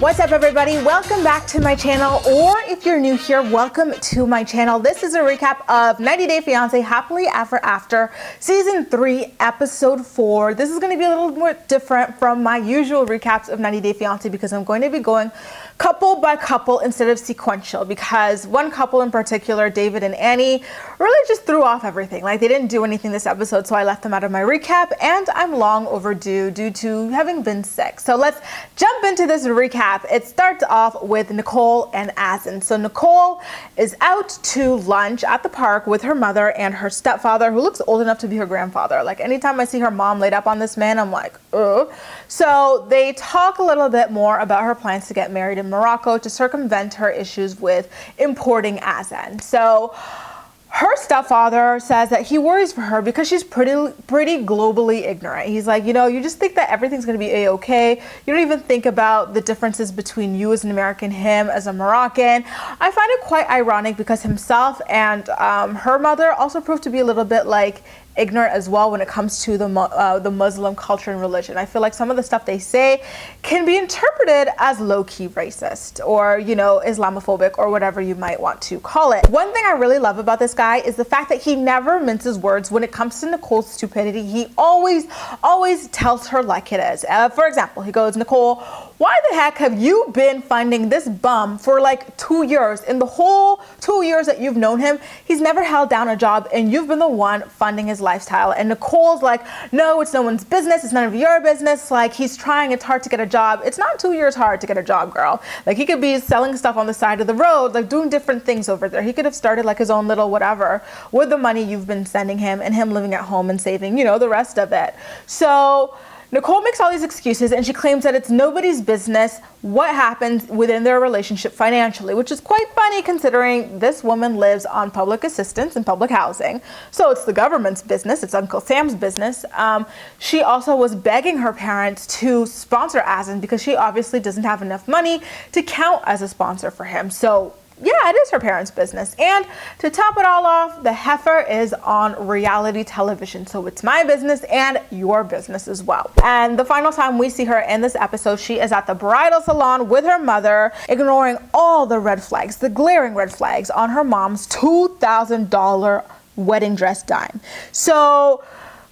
What's up, everybody? Welcome back to my channel, or if you're new here, welcome to my channel. This is a recap of 90 Day Fiance Happily Ever After Season 3, Episode 4. This is going to be a little more different from my usual recaps of 90 Day Fiance because I'm going to be going couple by couple instead of sequential, because one couple in particular, David and Annie, really just threw off everything. Like, they didn't do anything this episode, so I left them out of my recap, and I'm long overdue due to having been sick. So let's jump into this recap. It starts off with Nicole and Azan. So Nicole is out to lunch at the park with her mother and her stepfather, who looks old enough to be her grandfather. Like, anytime I see her mom laid up on this man, I'm like, ugh. So they talk a little bit more about her plans to get married in Morocco to circumvent her issues with importing Azan. So her stepfather says that he worries for her because she's pretty globally ignorant. He's like, you know, you just think that everything's going to be a-okay. You don't even think about the differences between you as an American, him as a Moroccan. I find it quite ironic because himself and her mother also proved to be a little bit like ignorant as well when it comes to the Muslim culture and religion. I feel like some of the stuff they say can be interpreted as low-key racist or, you know, Islamophobic or whatever you might want to call it. One thing I really love about this guy is the fact that he never minces words when it comes to Nicole's stupidity. He always tells her like it is. For example, he goes, Nicole, why the heck have you been funding this bum for like 2 years? In the whole 2 years that you've known him, he's never held down a job and you've been the one funding his lifestyle. And Nicole's like, no, it's no one's business. It's none of your business. Like, he's trying. It's hard to get a job. It's not 2 years hard to get a job, girl. Like, he could be selling stuff on the side of the road, like doing different things over there. He could have started like his own little whatever with the money you've been sending him and him living at home and saving, you know, the rest of it. So Nicole makes all these excuses and she claims that it's nobody's business what happens within their relationship financially, which is quite funny considering this woman lives on public assistance and public housing. So it's the government's business. It's Uncle Sam's business. She also was begging her parents to sponsor Azan because she obviously doesn't have enough money to count as a sponsor for him. So yeah, it is her parents' business. And to top it all off, the heifer is on reality television. So it's my business and your business as well. And the final time we see her in this episode, she is at the bridal salon with her mother, ignoring all the red flags, the glaring red flags on her mom's $2,000 wedding dress dime. So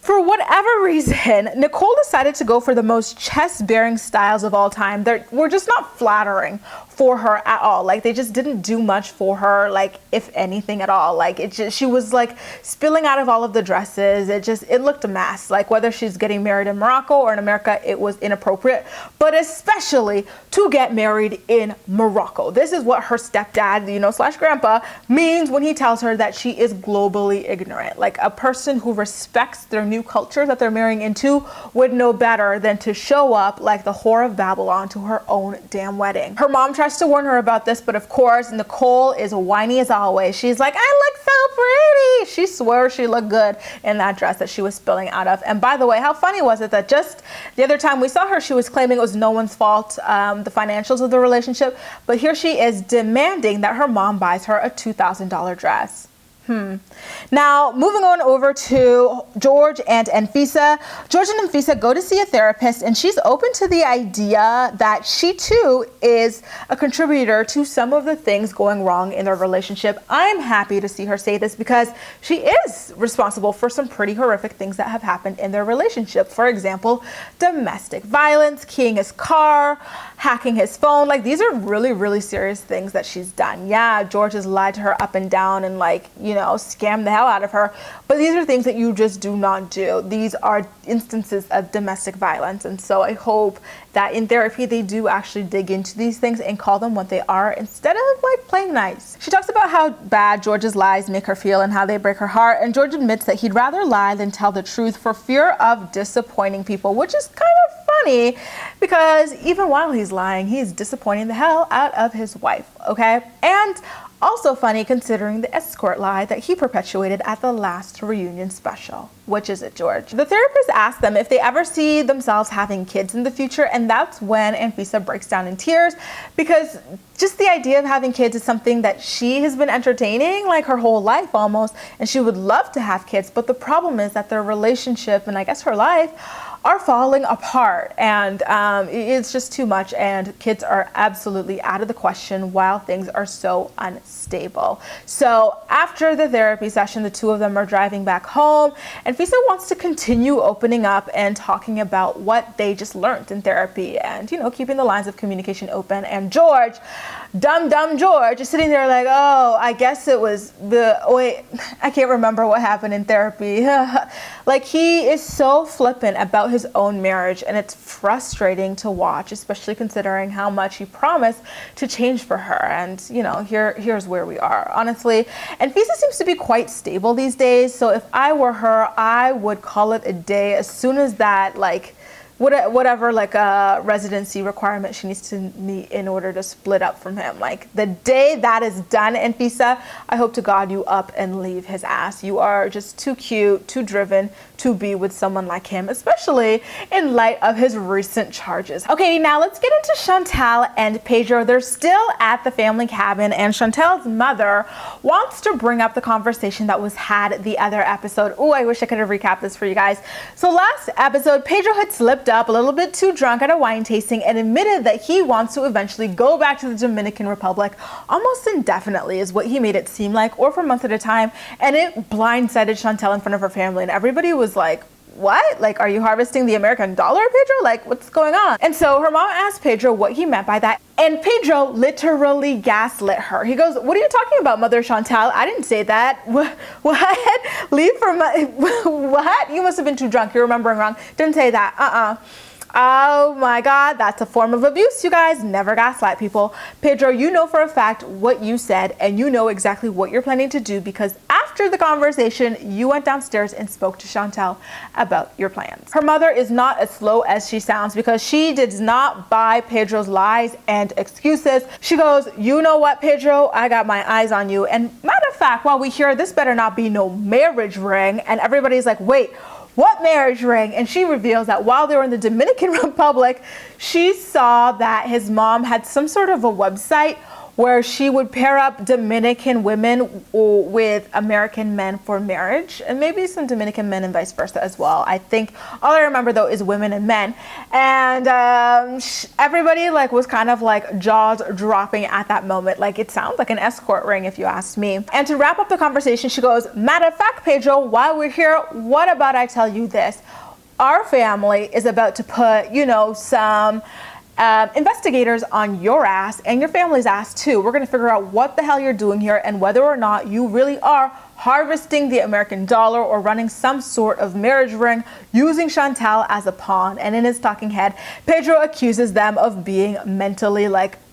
for whatever reason, Nicole decided to go for the most chest-bearing styles of all time. They were just not flattering for her at all. Like, they just didn't do much for her, like, if anything at all. Like, it just, she was like spilling out of all of the dresses. It looked a mess. Like, whether she's getting married in Morocco or in America, it was inappropriate, but especially to get married in Morocco. This is what her stepdad, you know, slash grandpa means when he tells her that she is globally ignorant. Like, a person who respects their new culture that they're marrying into would know better than to show up like the whore of Babylon to her own damn wedding. Her mom tries to warn her about this, but of course Nicole is whiny as always. She's like, I look so pretty. She swears she looked good in that dress that she was spilling out of. And by the way, how funny was it that just the other time we saw her, she was claiming it was no one's fault, the financials of the relationship, but here she is demanding that her mom buys her a $2,000 dress. Now, moving on over to George and Anfisa. George and Anfisa go to see a therapist, and she's open to the idea that she too is a contributor to some of the things going wrong in their relationship. I'm happy to see her say this because she is responsible for some pretty horrific things that have happened in their relationship. For example, domestic violence, keying his car, hacking his phone. Like, these are really, really serious things that she's done. Yeah, George has lied to her up and down and, like, you know, scam the hell out of her, but these are things that you just do not do. These are instances of domestic violence, and so I hope that in therapy they do actually dig into these things and call them what they are instead of like playing nice. She talks about how bad George's lies make her feel and how they break her heart, and George admits that he'd rather lie than tell the truth for fear of disappointing people, which is kind of funny because even while he's lying, he's disappointing the hell out of his wife, okay? And also funny considering the escort lie that he perpetuated at the last reunion special. Which is it, George? The therapist asked them if they ever see themselves having kids in the future, and that's when Anfisa breaks down in tears because just the idea of having kids is something that she has been entertaining like her whole life almost, and she would love to have kids, but the problem is that their relationship and I guess her life are falling apart, and it's just too much, and kids are absolutely out of the question while things are so unstable. So after the therapy session, the two of them are driving back home, and Anfisa wants to continue opening up and talking about what they just learned in therapy, and keeping the lines of communication open. And George, dumb George, is sitting there like, oh, I guess it was I can't remember what happened in therapy. Like, he is so flippant about his own marriage, and it's frustrating to watch, especially considering how much he promised to change for her. And here's where we are, honestly. And Anfisa seems to be quite stable these days, so if I were her, I would call it a day as soon as that, whatever residency requirement she needs to meet in order to split up from him. Like, the day that is done, Anfisa, I hope to God you up and leave his ass. You are just too cute, too driven to be with someone like him, especially in light of his recent charges. Okay, now let's get into Chantel and Pedro. They're still at the family cabin, and Chantel's mother wants to bring up the conversation that was had the other episode. Oh, I wish I could have recapped this for you guys. So last episode, Pedro had slipped up a little bit too drunk at a wine tasting and admitted that he wants to eventually go back to the Dominican Republic almost indefinitely, is what he made it seem like, or for months at a time. And it blindsided Chantel in front of her family, and everybody was like, what? Like, are you harvesting the American dollar, Pedro? Like, what's going on? And so her mom asked Pedro what he meant by that, and Pedro literally gaslit her. He goes, what are you talking about, Mother Chantel? I didn't say that. What? Leave for my, what? You must have been too drunk. You're remembering wrong. Didn't say that. Oh my God, that's a form of abuse, you guys. Never gaslight people. Pedro, you know for a fact what you said, and you know exactly what you're planning to do, because after the conversation, you went downstairs and spoke to Chantel about your plans. Her mother is not as slow as she sounds, because she did not buy Pedro's lies and excuses. She goes, you know what, Pedro? I got my eyes on you. And matter of fact, while we hear this better not be no marriage ring, and everybody's like, wait, what marriage ring? And she reveals that while they were in the Dominican Republic, she saw that his mom had some sort of a website where she would pair up Dominican women with American men for marriage, and maybe some Dominican men and vice versa as well. I think all I remember though is women and men. And everybody was kind of jaws dropping at that moment. Like, it sounds like an escort ring if you ask me. And to wrap up the conversation, she goes, matter of fact, Pedro, while we're here, what about I tell you this? Our family is about to put, some investigators on your ass and your family's ass too. We're going to figure out what the hell you're doing here and whether or not you really are harvesting the American dollar or running some sort of marriage ring using Chantel as a pawn. And in his talking head, Pedro accuses them of being mentally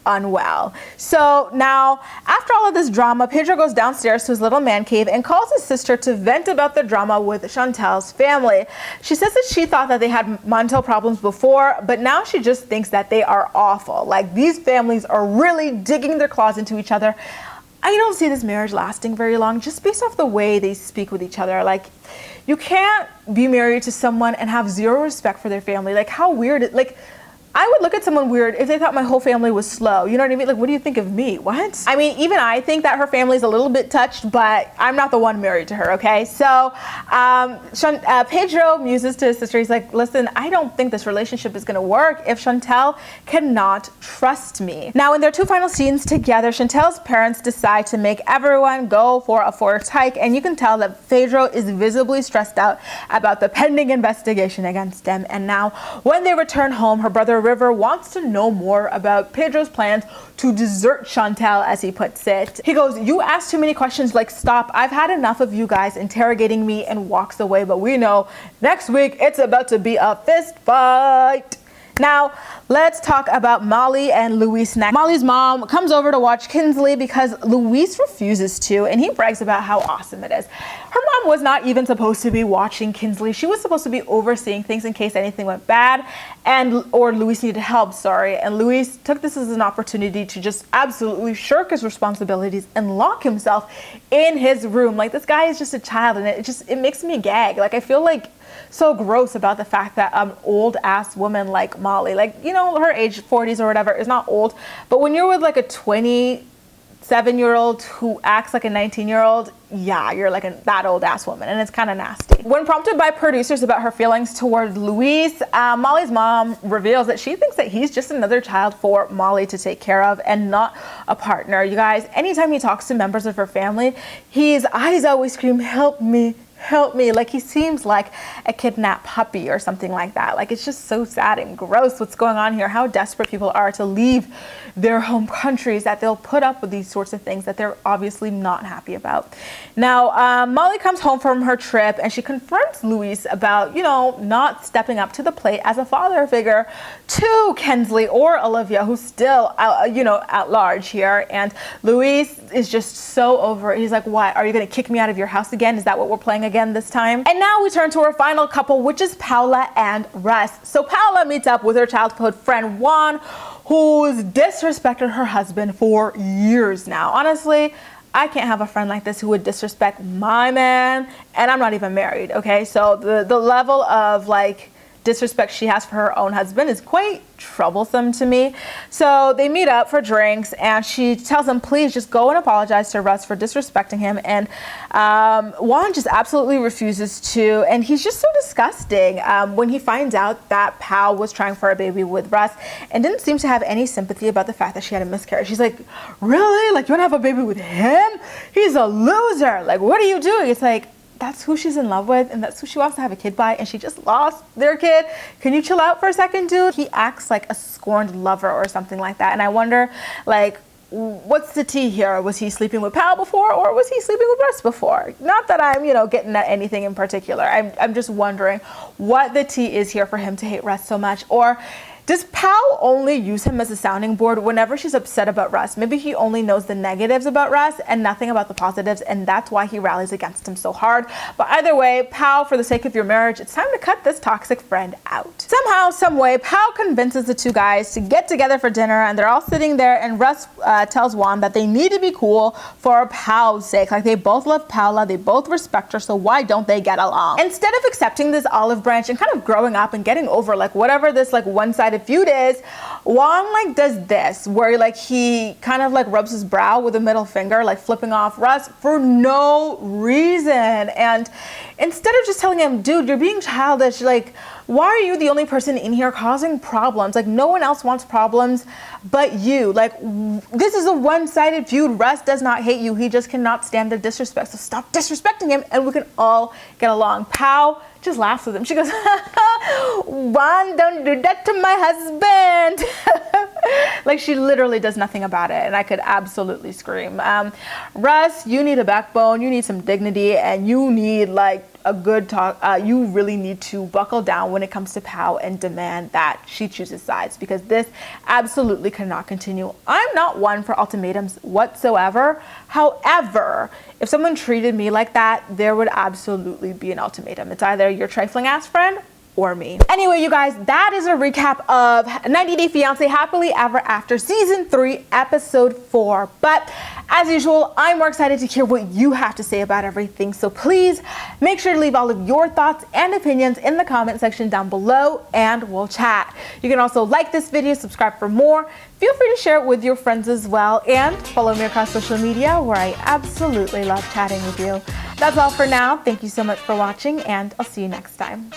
unwell. So now, after all of this drama, Pedro goes downstairs to his little man cave and calls his sister to vent about the drama with Chantel's family. She says that she thought that they had mental problems before, but now she just thinks that they are awful. Like, these families are really digging their claws into each other. I don't see this marriage lasting very long, just based off the way they speak with each other. Like, you can't be married to someone and have zero respect for their family. Like, how weird I would look at someone weird if they thought my whole family was slow. You know what I mean? Like, what do you think of me? What? I mean, even I think that her family's a little bit touched, but I'm not the one married to her, okay? So Pedro muses to his sister. He's like, listen, I don't think this relationship is going to work if Chantel cannot trust me. Now, in their two final scenes together, Chantel's parents decide to make everyone go for a forced hike, and you can tell that Pedro is visibly stressed out about the pending investigation against him. And now, when they return home, her brother River wants to know more about Pedro's plans to desert Chantel, as he puts it. He goes, you ask too many questions, like, stop. I've had enough of you guys interrogating me, and walks away. But we know next week it's about to be a fist fight. Now, let's talk about Molly and Luis next. Molly's mom comes over to watch Kinsley because Luis refuses to, and he brags about how awesome it is. Her mom was not even supposed to be watching Kinsley. She was supposed to be overseeing things in case anything went bad, or Luis needed help, and Luis took this as an opportunity to just absolutely shirk his responsibilities and lock himself in his room. Like, this guy is just a child, and it makes me gag. Like, I feel like so gross about the fact that an old ass woman like Molly, her age 40s or whatever, is not old, but when you're with like a 20 7-year-old who acts like a 19-year-old, yeah, you're like that old ass woman, and it's kind of nasty. When prompted by producers about her feelings toward Luis, Molly's mom reveals that she thinks that he's just another child for Molly to take care of and not a partner. You guys, anytime he talks to members of her family, his eyes always scream, "Help me, help me." Like he seems like a kidnapped puppy or something like that. Like it's just so sad and gross what's going on here, how desperate people are to leave their home countries, that they'll put up with these sorts of things that they're obviously not happy about. Now, Molly comes home from her trip and she confronts Luis about, not stepping up to the plate as a father figure to Kensley or Olivia, who's still, at large here. And Luis is just so over it. He's like, "What? Are you going to kick me out of your house again? Is that what we're playing again this time?" And now we turn to our final couple, which is Paola and Russ. So Paola meets up with her childhood friend Juan, who's disrespected her husband for years now. Honestly, I can't have a friend like this who would disrespect my man, and I'm not even married, okay? So the level of disrespect she has for her own husband is quite troublesome to me. So they meet up for drinks and she tells him, please just go and apologize to Russ for disrespecting him. And Juan just absolutely refuses to, and he's just so disgusting when he finds out that Pao was trying for a baby with Russ and didn't seem to have any sympathy about the fact that she had a miscarriage. She's like, really? Like, you want to have a baby with him? He's a loser. Like, what are you doing? It's like, that's who she's in love with and that's who she wants to have a kid by, and she just lost their kid. Can you chill out for a second, dude? He acts like a scorned lover or something like that, and I wonder, what's the tea here? Was he sleeping with Pal before, or was he sleeping with Russ before? Not that I'm, getting at anything in particular. I'm just wondering what the tea is here for him to hate Russ so much. Or does Pao only use him as a sounding board whenever she's upset about Russ? Maybe he only knows the negatives about Russ and nothing about the positives, and that's why he rallies against him so hard. But either way, Pao, for the sake of your marriage, it's time to cut this toxic friend out. Somehow, some way, Pao convinces the two guys to get together for dinner, and they're all sitting there, and Russ tells Juan that they need to be cool for Pao's sake. Like, they both love Paola, they both respect her, so why don't they get along? Instead of accepting this olive branch and kind of growing up and getting over whatever this one-sided feud is, Juan does this where he kind of rubs his brow with a middle finger, flipping off Russ for no reason. And instead of just telling him, dude, you're being childish, why are you the only person in here causing problems? No one else wants problems but you. This is a one-sided feud. Russ does not hate you, he just cannot stand the disrespect, so stop disrespecting him and we can all get along. Pao just laughs with him. She goes, Juan, don't do that to my husband. She literally does nothing about it, and I could absolutely scream. Russ, you need a backbone, you need some dignity, and you need a good talk. You really need to buckle down when it comes to Pao and demand that she chooses sides, because this absolutely cannot continue. I'm not one for ultimatums whatsoever. However, if someone treated me like that, there would absolutely be an ultimatum. It's either your trifling ass friend or me. Anyway, you guys, that is a recap of 90 Day Fiance Happily Ever After Season 3, Episode 4. But as usual, I'm more excited to hear what you have to say about everything. So please make sure to leave all of your thoughts and opinions in the comment section down below, and we'll chat. You can also like this video, subscribe for more. Feel free to share it with your friends as well, and follow me across social media where I absolutely love chatting with you. That's all for now. Thank you so much for watching, and I'll see you next time.